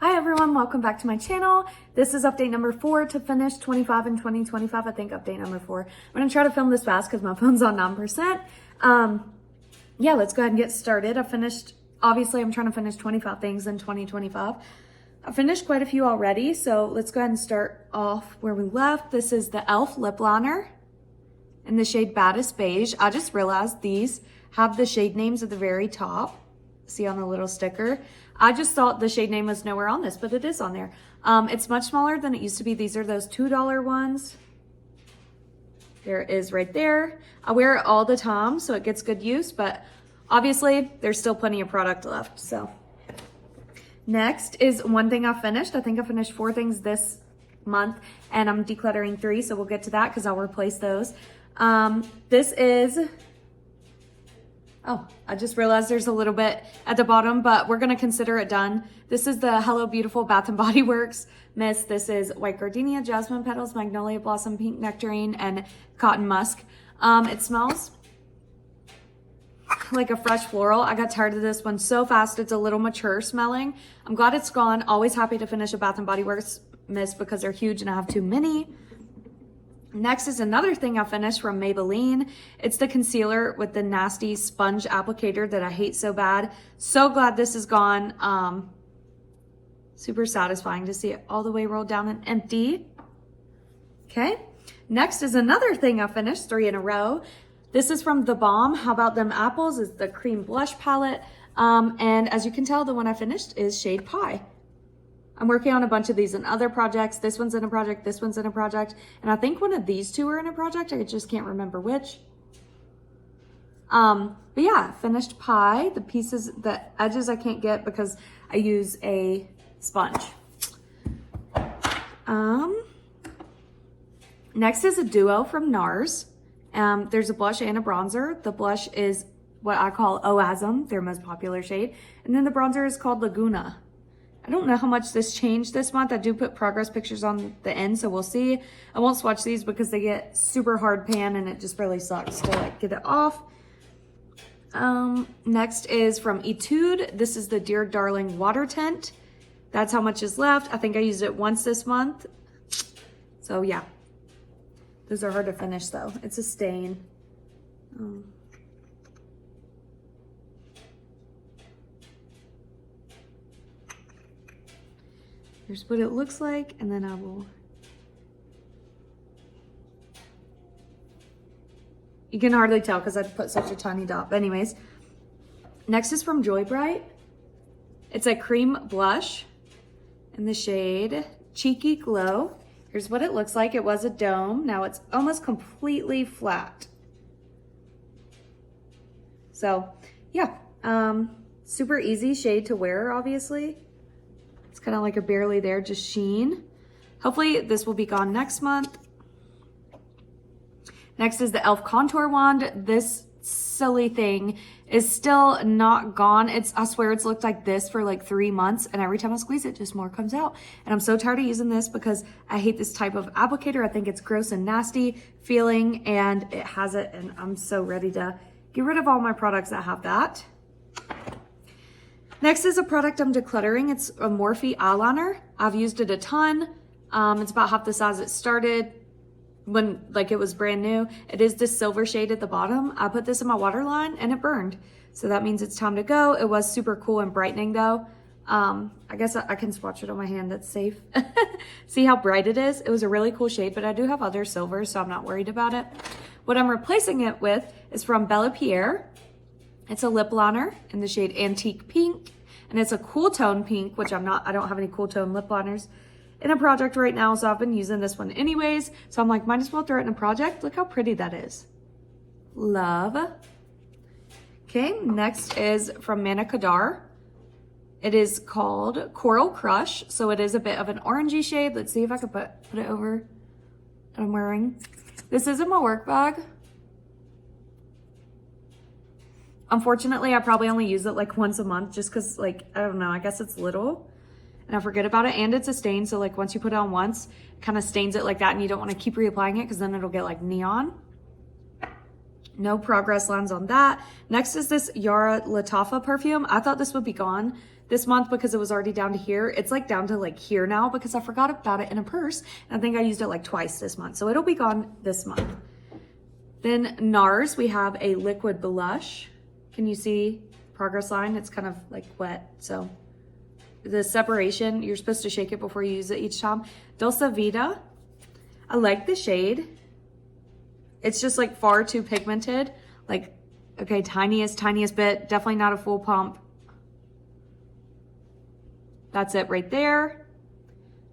Hi everyone, welcome back to my channel. This is update number 4 to finish 25 and 2025. I think update number 4. I'm gonna try to film this fast because my phone's on 9%. Yeah, let's go ahead and get started. Obviously I'm trying to finish 25 things in 2025. I finished quite a few already, so let's go ahead and start off where we left. This is the e.l.f. lip liner in the shade Baddest Beige. I just realized these have the shade names at the very top. See on the little sticker. I just thought the shade name was nowhere on this, but it is on there. It's much smaller than it used to be. These are those $2 ones. There it is right there. I wear it all the time, so it gets good use, but obviously there's still plenty of product left. So next is one thing I finished. I think I finished 4 things this month, and I'm decluttering 3, so we'll get to that because I'll replace those. This is... Oh, I just realized there's a little bit at the bottom, but we're gonna consider it done. This is the Hello Beautiful Bath & Body Works mist. This is white gardenia, jasmine petals, magnolia blossom, pink nectarine, and cotton musk. It smells like a fresh floral. I got tired of this one so fast. It's a little mature smelling. I'm glad it's gone. Always happy to finish a Bath & Body Works mist because they're huge and I have too many. Next is another thing I finished from Maybelline. It's the concealer with the nasty sponge applicator that I hate so bad. So glad this is gone. Super satisfying to see it all the way rolled down and empty. Okay. Next is another thing I finished, 3 in a row. This is from The Balm. How About Them Apples? It's the cream blush palette. And as you can tell, the one I finished is shade Pie. I'm working on a bunch of these in other projects. This one's in a project, this one's in a project, and I think one of these 2 are in a project. I just can't remember which. But yeah, finished Pie. The pieces, the edges I can't get because I use a sponge. Next is a duo from NARS. There's a blush and a bronzer. The blush is what I call Oasm, their most popular shade. And then the bronzer is called Laguna. I don't know how much this changed this month. I do put progress pictures on the end, so we'll see. I won't swatch these because they get super hard pan and it just really sucks to like get it off. Next is from Etude. This is the Dear Darling Water Tint. That's how much is left. I think I used it once this month. So yeah, those are hard to finish though. It's a stain. Here's what it looks like, and then I will... You can hardly tell because I put such a tiny dot. But anyways, next is from Joy Bright. It's a cream blush in the shade Cheeky Glow. Here's what it looks like. It was a dome. Now it's almost completely flat. So, yeah. Super easy shade to wear, obviously. It's kind of like a barely there, just sheen. Hopefully this will be gone next month. Next is the e.l.f. Contour Wand. This silly thing is still not gone. I swear it's looked like this for like 3 months, and every time I squeeze it, just more comes out. And I'm so tired of using this because I hate this type of applicator. I think it's gross and nasty feeling, and it has it, and I'm so ready to get rid of all my products that have that. Next is a product I'm decluttering. It's a Morphe eyeliner. I've used it a ton. It's about half the size it started when like it was brand new. It is this silver shade at the bottom. I put this in my waterline and it burned. So that means it's time to go. It was super cool and brightening though. I guess I can swatch it on my hand. That's safe. See how bright it is? It was a really cool shade, but I do have other silvers, so I'm not worried about it. What I'm replacing it with is from Bella Pierre. It's a lip liner in the shade Antique Pink, and it's a cool tone pink, which I don't have any cool tone lip liners in a project right now, so I've been using this one anyways. So I'm like, might as well throw it in a project. Look how pretty that is. Love. Okay, next is from Manna Kadar. It is called Coral Crush, so it is a bit of an orangey shade. Let's see if I can put it over what I'm wearing. This is in my work bag. Unfortunately, I probably only use it like once a month just because like, I don't know, I guess it's little and I forget about it, and it's a stain. So like once you put it on once, it kind of stains it like that, and you don't want to keep reapplying it because then it'll get like neon. No progress lines on that. Next is this Yara Lattafa perfume. I thought this would be gone This month, because it was already down to here, it's like down to like here now because I forgot about it in a purse. And I think I used it like twice this month. So it'll be gone this month. Then NARS, we have a liquid blush. Can you see progress line? It's kind of like wet. So the separation, you're supposed to shake it before you use it each time. Dulce Vita, I like the shade. It's just like far too pigmented. Like, okay, tiniest bit, definitely not a full pump. That's it right there.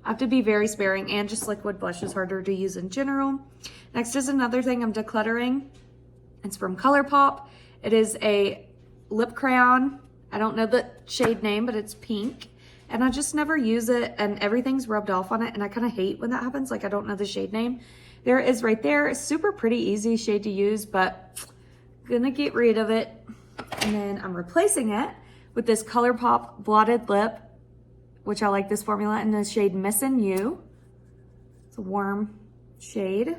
I have to be very sparing, and just liquid blush is harder to use in general. Next is another thing I'm decluttering. It's from ColourPop. It is a lip crayon. I don't know the shade name, but it's pink. And I just never use it, and everything's rubbed off on it, and I kind of hate when that happens. Like, I don't know the shade name. There it is right there. It's super pretty easy shade to use, but I'm gonna get rid of it. And then I'm replacing it with this ColourPop Blotted Lip, which I like this formula, in the shade Missin' You. It's a warm shade.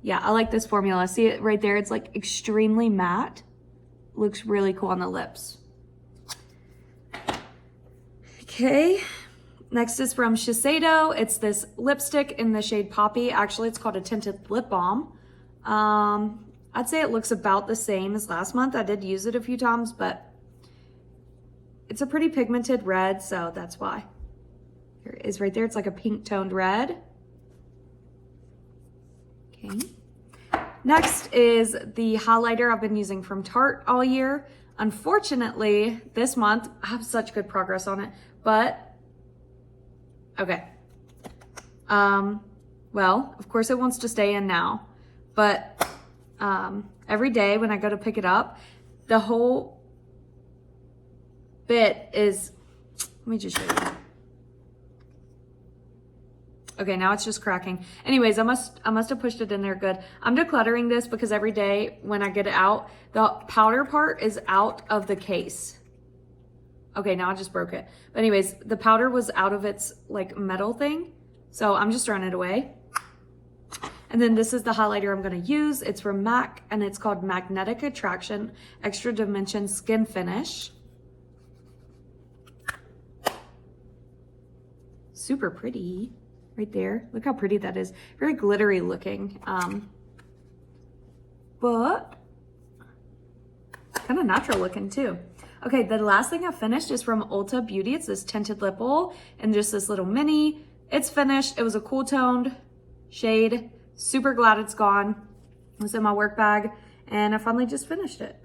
Yeah, I like this formula. See it right there? It's like extremely matte. Looks really cool on the lips. Okay, next is from Shiseido. It's this lipstick in the shade Poppy. Actually, it's called a tinted lip balm. I'd say it looks about the same as last month. I did use it a few times, but it's a pretty pigmented red, so that's why. Here it is right there. It's like a pink toned red. Okay. Next is the highlighter I've been using from Tarte all year. Unfortunately, this month, I have such good progress on it, but, okay. Well, of course it wants to stay in now, but every day when I go to pick it up, the whole bit is, let me just show you. Okay, now it's just cracking. Anyways, I must have pushed it in there good. I'm decluttering this because every day when I get it out, the powder part is out of the case. Okay, now I just broke it. But anyways, the powder was out of its like metal thing. So I'm just throwing it away. And then this is the highlighter I'm gonna use. It's from MAC and it's called Magnetic Attraction Extra Dimension Skin Finish. Super pretty. Right there. Look how pretty that is. Very glittery looking. But kind of natural looking too. Okay, the last thing I finished is from Ulta Beauty. It's this tinted lip oil and just this little mini. It's finished. It was a cool toned shade. Super glad it's gone. It was in my work bag and I finally just finished it.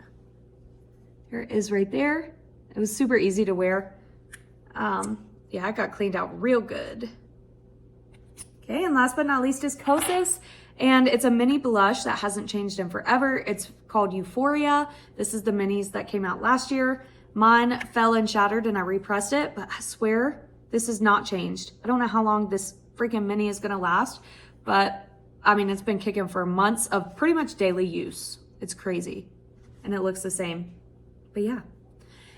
Here it is right there. It was super easy to wear. Yeah, I got cleaned out real good. Okay, and last but not least is Kosas, and it's a mini blush that hasn't changed in forever. It's called Euphoria. This is the minis that came out last year. Mine fell and shattered and I repressed it, but I swear this has not changed. I don't know how long this freaking mini is gonna last, but I mean, it's been kicking for months of pretty much daily use. It's crazy, and it looks the same, but yeah.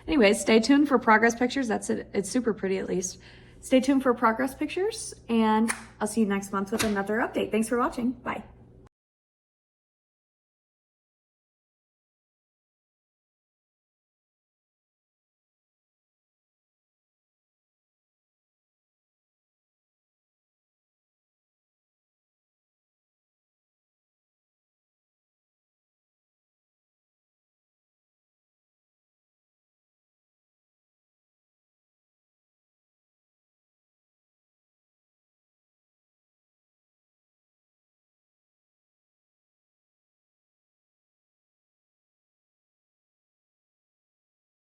Anyways, stay tuned for progress pictures. That's it. It's super pretty at least. Stay tuned for progress pictures, and I'll see you next month with another update. Thanks for watching. Bye.